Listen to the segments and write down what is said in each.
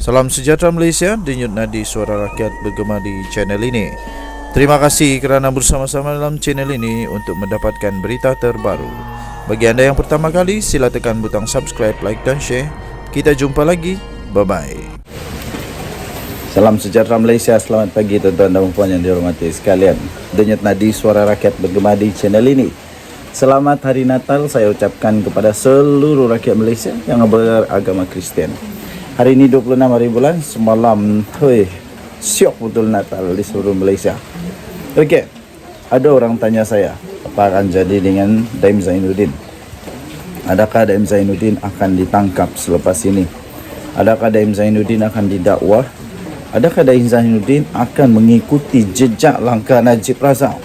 Salam sejahtera Malaysia, denyut nadi suara rakyat bergema di channel ini. Terima kasih kerana bersama-sama dalam channel ini untuk mendapatkan berita terbaru. Bagi anda yang pertama kali, sila tekan butang subscribe, like dan share. Kita jumpa lagi. Bye-bye. Salam sejahtera Malaysia, selamat pagi tuan-tuan dan puan yang dihormati sekalian. Denyut nadi suara rakyat bergema di channel ini. Selamat Hari Natal saya ucapkan kepada seluruh rakyat Malaysia yang beragama Kristian. Hari ini 26 hari bulan, semalam syok betul Natal di seluruh Malaysia. Okey, ada orang tanya saya, apa akan jadi dengan Daim Zainuddin? Adakah Daim Zainuddin akan ditangkap selepas ini? Adakah Daim Zainuddin akan didakwa? Adakah Daim Zainuddin akan mengikuti jejak langkah Najib Razak?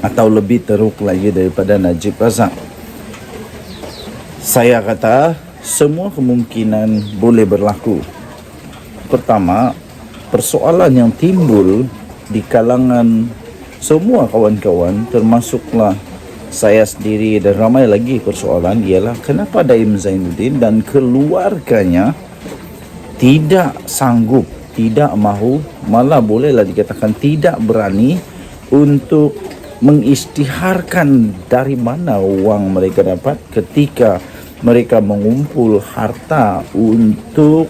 Atau lebih teruk lagi daripada Najib Razak? Saya kata semua kemungkinan boleh berlaku. Pertama, persoalan yang timbul di kalangan semua kawan-kawan, termasuklah saya sendiri dan ramai lagi persoalan, ialah kenapa Daim Zainuddin dan keluarganya tidak sanggup, tidak mahu, malah bolehlah dikatakan tidak berani untuk mengisytiharkan dari mana wang mereka dapat ketika mereka mengumpul harta untuk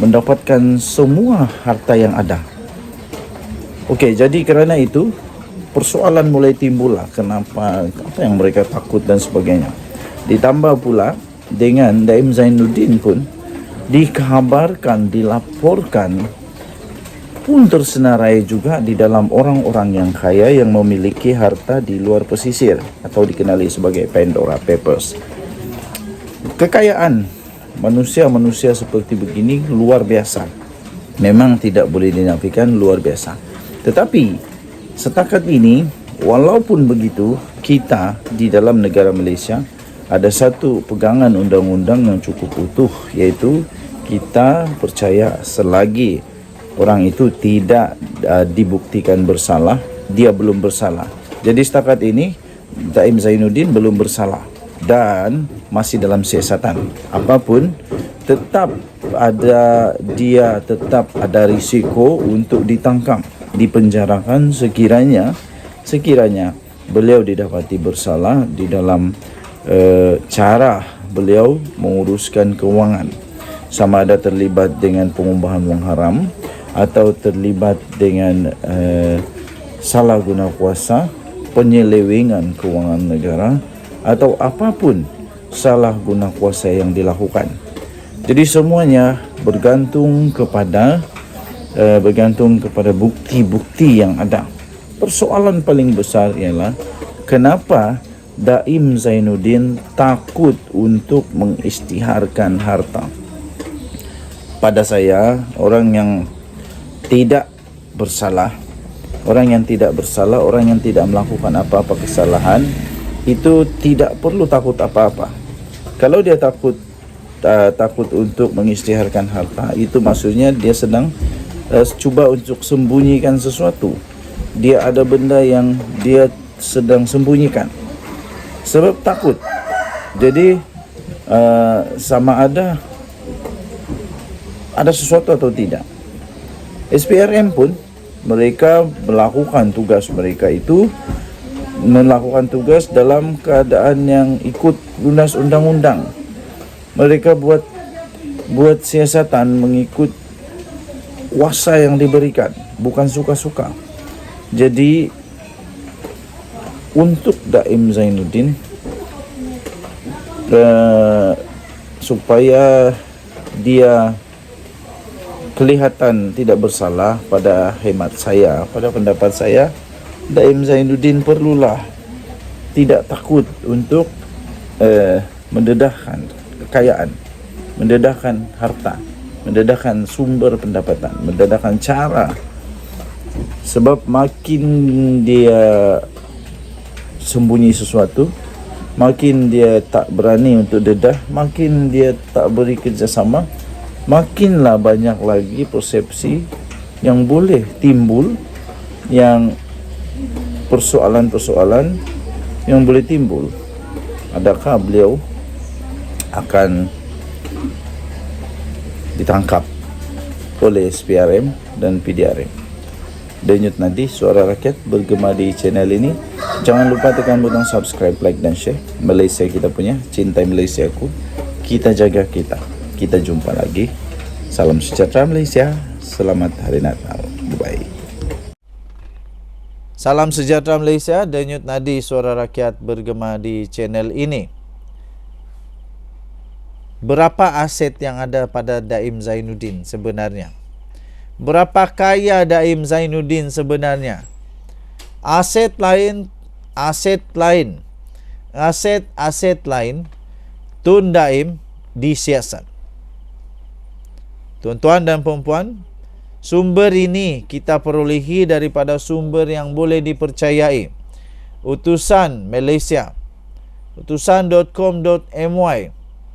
mendapatkan semua harta yang ada. Okey, jadi kerana itu persoalan mulai timbul lah, kenapa, apa yang mereka takut dan sebagainya. Ditambah pula dengan Daim Zainuddin pun dikabarkan, dilaporkan pun tersenarai juga di dalam orang-orang yang kaya yang memiliki harta di luar pesisir atau dikenali sebagai Pandora Papers. Kekayaan manusia-manusia seperti begini luar biasa. Memang tidak boleh dinafikan, luar biasa. Tetapi setakat ini, walaupun begitu, kita di dalam negara Malaysia ada satu pegangan undang-undang yang cukup utuh, iaitu kita percaya selagi orang itu tidak dibuktikan bersalah, dia belum bersalah. Jadi setakat ini Daim Zainuddin belum bersalah dan masih dalam siasatan. Apapun, tetap ada risiko untuk ditangkap, dipenjarakan sekiranya beliau didapati bersalah di dalam cara beliau menguruskan kewangan, sama ada terlibat dengan pengubahan wang haram atau terlibat dengan salah guna kuasa, penyelewengan kewangan negara, atau apapun salah guna kuasa yang dilakukan. Jadi semuanya bergantung kepada bukti-bukti yang ada. Persoalan paling besar ialah kenapa Daim Zainuddin takut untuk mengisytiharkan harta. Pada saya, orang yang tidak bersalah, orang yang tidak melakukan apa-apa kesalahan, itu tidak perlu takut apa-apa. Kalau dia takut untuk mengisytiharkan harta, itu maksudnya dia sedang cuba untuk sembunyikan sesuatu. Dia ada benda yang dia sedang sembunyikan sebab takut. Jadi sama ada sesuatu atau tidak. SPRM pun mereka melakukan tugas mereka itu, melakukan tugas dalam keadaan yang ikut lunas undang-undang. Mereka buat siasatan mengikut kuasa yang diberikan, bukan suka-suka. Jadi untuk Daim Zainuddin supaya dia kelihatan tidak bersalah, pada hemat saya, pada pendapat saya, Daim Zainuddin perlulah tidak takut untuk mendedahkan kekayaan, mendedahkan harta, mendedahkan sumber pendapatan, mendedahkan cara. Sebab makin dia sembunyi sesuatu, makin dia tak berani untuk dedah, makin dia tak beri kerjasama, makinlah banyak lagi persepsi yang boleh timbul, yang persoalan-persoalan yang boleh timbul. Adakah beliau akan ditangkap oleh SPRM dan PDRM. Denyut nadi suara rakyat bergema di channel ini. Jangan lupa tekan butang subscribe, like dan share. Malaysia kita punya, cintai Malaysia ku. Kita jaga kita. Kita jumpa lagi. Salam sejahtera Malaysia. Selamat Hari Natal. Bye. Salam sejahtera Malaysia, denyut nadi suara rakyat bergema di channel ini. Berapa aset yang ada pada Daim Zainuddin sebenarnya? Berapa kaya Daim Zainuddin sebenarnya? Aset lain Tun Daim disiasat. Tuan-tuan dan puan-puan, sumber ini kita perolehi daripada sumber yang boleh dipercayai. Utusan Malaysia, utusan.com.my.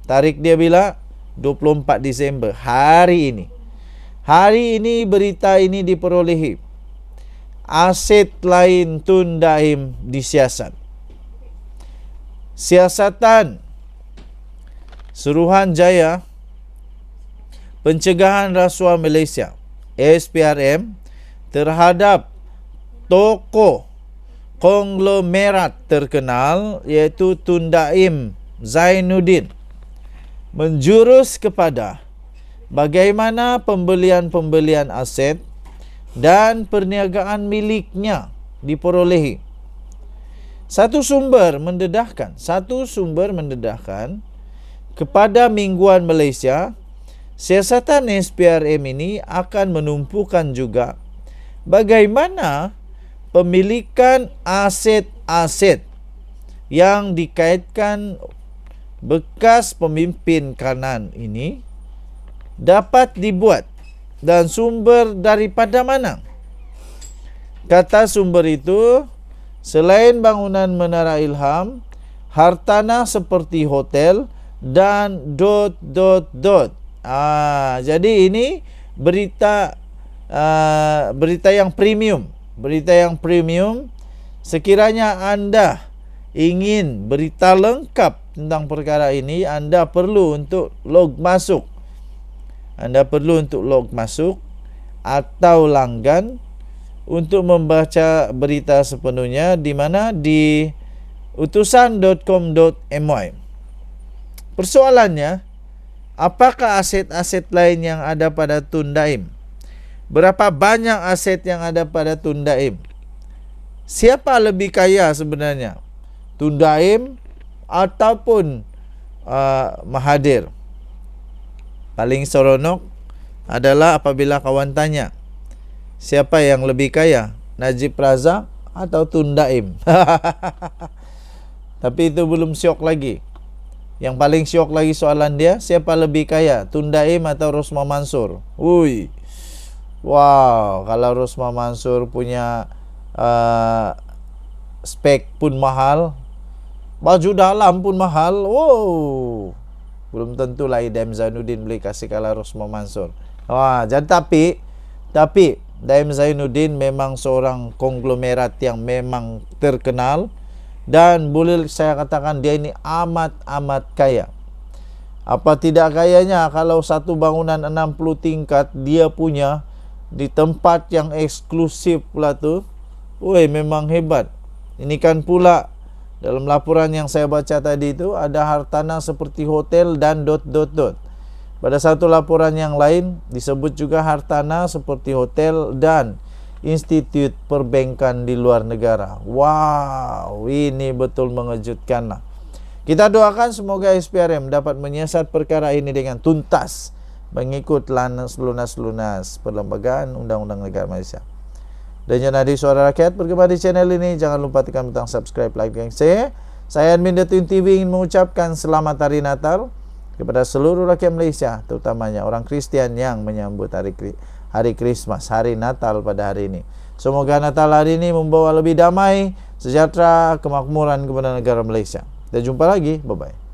Tarikh dia bila? 24 Disember, hari ini. Hari ini berita ini diperolehi. Aset lain Tun Daim disiasat. Siasatan Suruhanjaya Pencegahan Rasuah Malaysia SPRM terhadap tokoh konglomerat terkenal iaitu Tun Daim Zainuddin menjurus kepada bagaimana pembelian aset dan perniagaan miliknya diperolehi. Satu sumber mendedahkan kepada Mingguan Malaysia, siasatan SPRM ini akan menumpukan juga bagaimana pemilikan aset-aset yang dikaitkan bekas pemimpin kanan ini dapat dibuat dan sumber daripada mana? Kata sumber itu, selain bangunan Menara Ilham, hartanah seperti hotel dan ... Jadi ini berita yang premium. Sekiranya anda ingin berita lengkap tentang perkara ini, anda perlu untuk log masuk. Atau langgan untuk membaca berita sepenuhnya di mana di utusan.com.my. Persoalannya, apakah aset-aset lain yang ada pada Tun Daim? Berapa banyak aset yang ada pada Tun Daim? Siapa lebih kaya sebenarnya? Tun Daim ataupun Mahathir? Paling seronok adalah apabila kawan tanya, siapa yang lebih kaya? Najib Razak atau Tun Daim? Tapi itu belum syok lagi. Yang paling syok lagi soalan dia, siapa lebih kaya? Tun Daim atau Rosmah Mansur? Wow, kalau Rosmah Mansur punya spek pun mahal, baju dalam pun mahal. Wow, belum tentu lah Daim Zainuddin boleh kasih kalah Rosmah Mansur. Jadi tapi Daim Zainuddin memang seorang konglomerat yang memang terkenal, dan boleh saya katakan dia ini amat kaya. Apa tidak kayanya kalau satu bangunan 60 tingkat dia punya di tempat yang eksklusif pula tu. Memang hebat. Ini kan pula dalam laporan yang saya baca tadi itu ada hartanah seperti hotel dan ... Pada satu laporan yang lain disebut juga hartanah seperti hotel dan institut perbankan di luar negara. Wow, ini betul mengejutkan lah. Kita doakan semoga SPRM dapat menyiasat perkara ini dengan tuntas mengikut lunas perlembagaan undang-undang negara Malaysia. Dan nadi suara rakyat bergema di channel ini. Jangan lupa tekan butang subscribe, like dan share. Saya admin Datin TV ingin mengucapkan selamat Hari Natal kepada seluruh rakyat Malaysia, terutamanya orang Kristian yang menyambut hari Krismas, hari Natal pada hari ini. Semoga Natal hari ini membawa lebih damai, sejahtera, kemakmuran kepada negara Malaysia. Kita jumpa lagi, bye-bye.